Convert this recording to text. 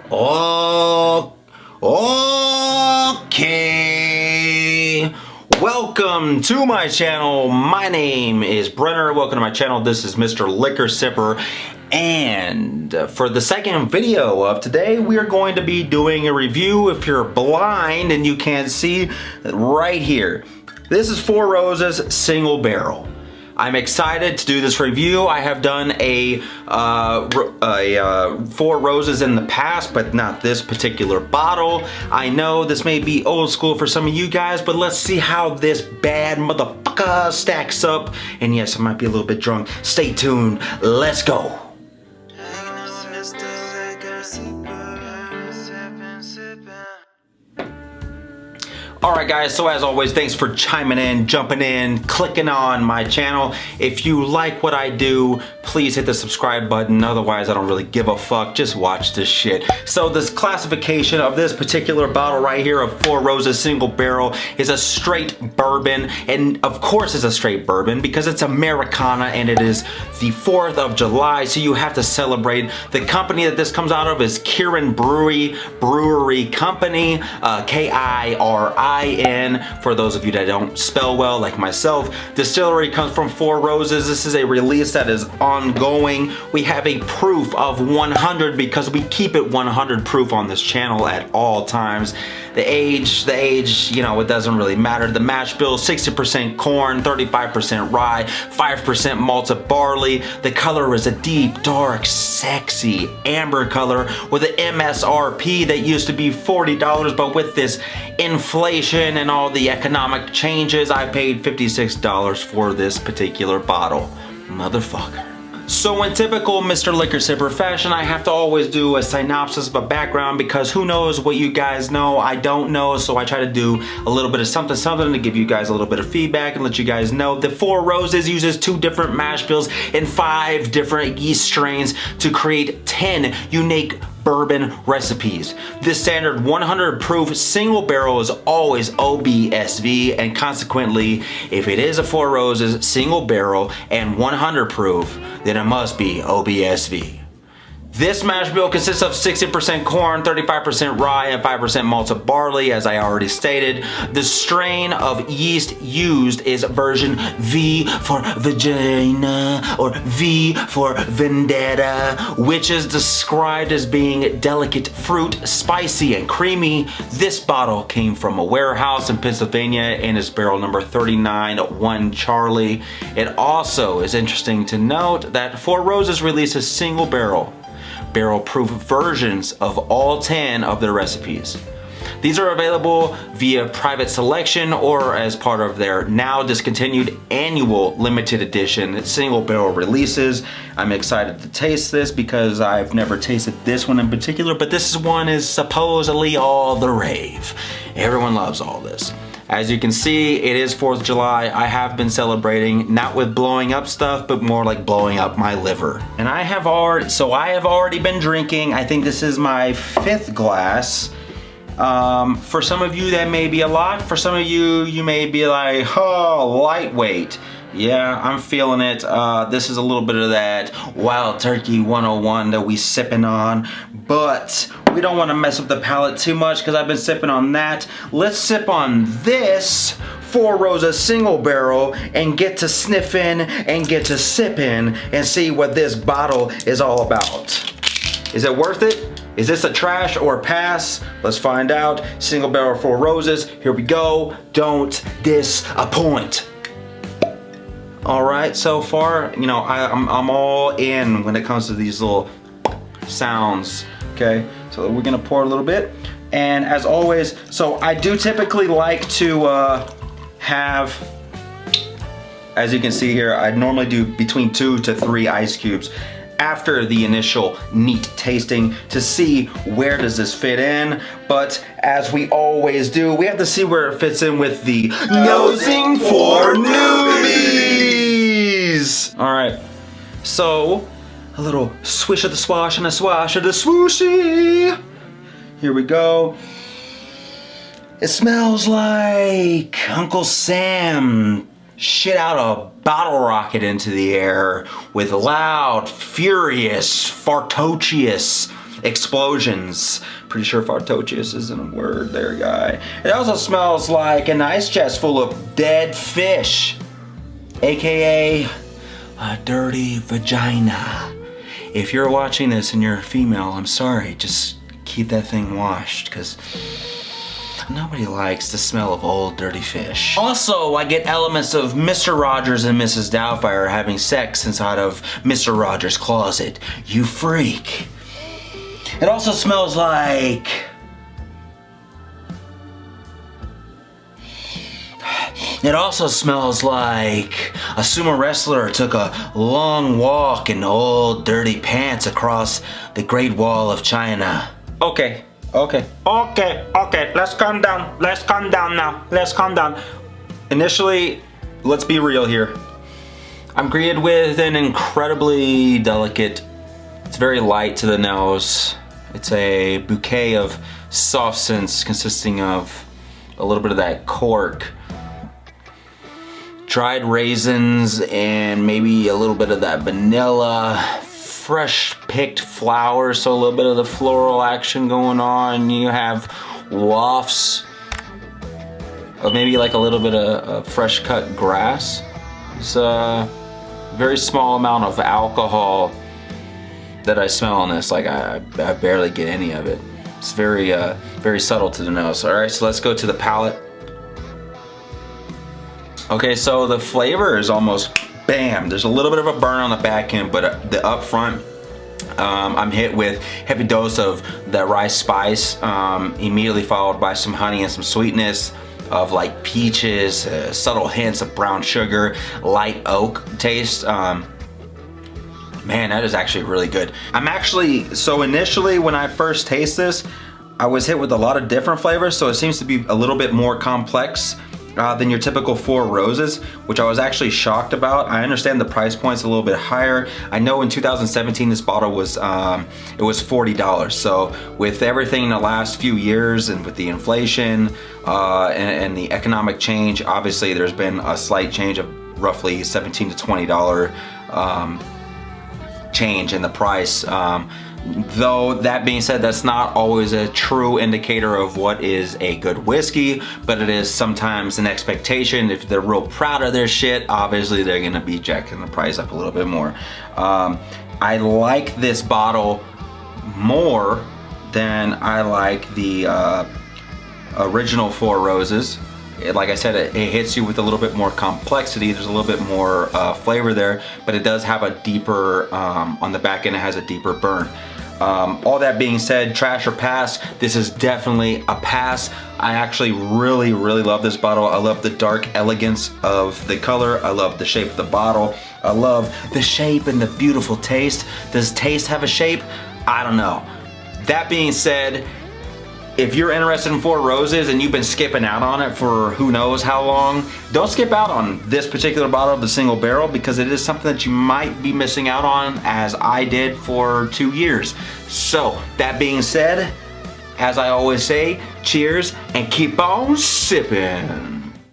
Oh, okay. Welcome to my channel. My name is Brenner. Welcome to my channel. This is Mr. Liquor Sipper. And for the second video of today, we are going to be doing a review. If you're blind and you can't see, right here. This is Four Roses Single Barrel. I'm excited to do this review. I have done a Four Roses in the past, but not this particular bottle. I know this may be old school for some of you guys, but let's see how this bad motherfucker stacks up. And yes, I might be a little bit drunk. Stay tuned. Let's go. Alright guys, so as always, thanks for chiming in, jumping in, clicking on my channel. If you like what I do, please hit the subscribe button. Otherwise, I don't really give a fuck. Just watch this shit. So this classification of this particular bottle right here of Four Roses Single Barrel is a straight bourbon. And of course it's a straight bourbon because it's Americana and it is the 4th of July. So you have to celebrate. The company that this comes out of is Kirin Brewery Company, K-I-R-I-N, for those of you that don't spell well like myself. Distillery comes from Four Roses. This is a release that is ongoing. We have a proof of 100 because we keep it 100 proof on this channel at all times. The age, you know, it doesn't really matter. The mash bill, 60% corn, 35% rye, 5% malted barley. The color is a deep, dark, sexy amber color with an MSRP that used to be $40, but with this inflation and all the economic changes, I paid $56 for this particular bottle. Motherfucker. So in typical Mr. Liquor Sipper fashion, I have to always do a synopsis of a background because who knows what you guys know, I don't know, so I try to do a little bit of something to give you guys a little bit of feedback and let you guys know. The Four Roses uses 2 different mash bills and 5 different yeast strains to create 10 unique bourbon recipes. This standard 100 proof single barrel is always OBSV, and consequently, if it is a Four Roses single barrel and 100 proof, then it must be OBSV. This mash bill consists of 60% corn, 35% rye, and 5% malted barley, as I already stated. The strain of yeast used is version V for vagina, or V for vendetta, which is described as being delicate fruit, spicy, and creamy. This bottle came from a warehouse in Pennsylvania and is barrel number 391 Charlie. It also is interesting to note that Four Roses releases single barrel proof versions of all 10 of their recipes. These are available via private selection or as part of their now discontinued annual limited edition single barrel releases. I'm excited to taste this because I've never tasted this one in particular, but this one is supposedly all the rave. Everyone loves all this. As you can see, it is 4th of July. I have been celebrating, not with blowing up stuff, but more like blowing up my liver. And I have already been drinking. I think this is my 5th glass. For some of you, that may be a lot. For some of you, you may be like, oh, lightweight. Yeah, I'm feeling it. This is a little bit of that Wild Turkey 101 that we sipping on, but we don't want to mess up the palate too much because I've been sipping on that. Let's sip on this Four Roses single barrel and get to sniffing and get to sipping and see what this bottle is all about. Is it worth it? Is this a trash or a pass? Let's find out. Single barrel Four Roses. Here we go. Don't disappoint. All right, so far, you know, I'm all in when it comes to these little sounds, okay? So we're gonna pour a little bit. And as always, so I do typically like to have, as you can see here, I normally do between 2 to 3 ice cubes after the initial neat tasting to see where does this fit in. But as we always do, we have to see where it fits in with the Nosing for Newbies. All right, so a little swish of the swash and a swash of the swooshy. Here we go. It smells like Uncle Sam shit out a bottle rocket into the air with loud, furious, fartocious explosions. Pretty sure fartocious isn't a word there, guy. It also smells like an ice chest full of dead fish, AKA a dirty vagina. If you're watching this and you're a female, I'm sorry, just keep that thing washed, because nobody likes the smell of old dirty fish. Also, I get elements of Mr. Rogers and Mrs. Doubtfire having sex inside of Mr. Rogers' closet. You freak. It also smells like... It also smells like a sumo wrestler took a long walk in old dirty pants across the Great Wall of China. Okay, let's calm down. Let's calm down now. Let's calm down. Initially, let's be real here. I'm greeted with an incredibly delicate, it's very light to the nose. It's a bouquet of soft scents consisting of a little bit of that cork, dried raisins, and maybe a little bit of that vanilla, fresh picked flowers, so a little bit of the floral action going on. You have wafts of maybe like a little bit of fresh cut grass. It's a very small amount of alcohol that I smell on this. Like I barely get any of it. It's very very subtle to the nose. All right, so let's go to the palate. Okay, so the flavor is almost bam. There's a little bit of a burn on the back end, but the up front, I'm hit with heavy dose of the rice spice, immediately followed by some honey and some sweetness of like peaches, subtle hints of brown sugar, light oak taste. Man, that is actually really good. So initially when I first taste this, I was hit with a lot of different flavors, so it seems to be a little bit more complex than your typical Four Roses, which I was actually shocked about. I understand the price point's a little bit higher. I know in 2017 this bottle was it was $40. So with everything in the last few years and with the inflation and the economic change, obviously there's been a slight change of roughly $17 to $20 change in the price. Though that being said, that's not always a true indicator of what is a good whiskey, but it is sometimes an expectation. If they're real proud of their shit, obviously they're gonna be jacking the price up a little bit more. I like this bottle more than I like the original Four Roses. Like I said, it hits you with a little bit more complexity. There's a little bit more flavor there, but it does have a deeper, on the back end it has a deeper burn. All that being said, trash or pass, this is definitely a pass. I actually really love this bottle. I love the dark elegance of the color. I love the shape of the bottle. I love the shape and the beautiful taste. Does taste have a shape? I don't know. That being said, if you're interested in Four Roses and you've been skipping out on it for who knows how long, don't skip out on this particular bottle of the single barrel, because it is something that you might be missing out on, as I did for 2 years. So that being said, as I always say, cheers and keep on sipping.